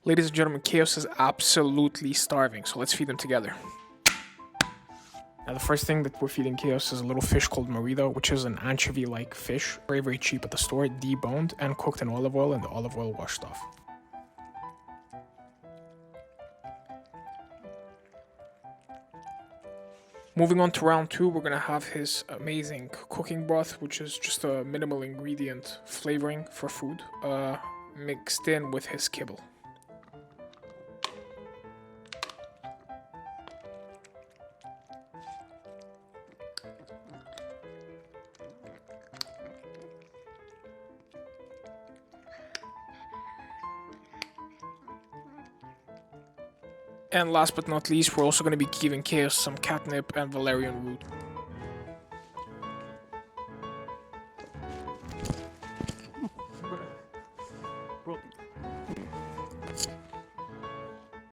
Ladies and gentlemen, Kaos is absolutely starving, so let's feed him together. Now, the first thing that we're feeding Kaos is a little fish called Morita, which is an anchovy-like fish, very, very cheap at the store, deboned and cooked in olive oil, and the olive oil washed off. Moving on to round 2, we're going to have his amazing cooking broth, which is just a minimal ingredient flavoring for food, mixed in with his kibble. And last but not least, we're also going to be giving Kaos some catnip and valerian root.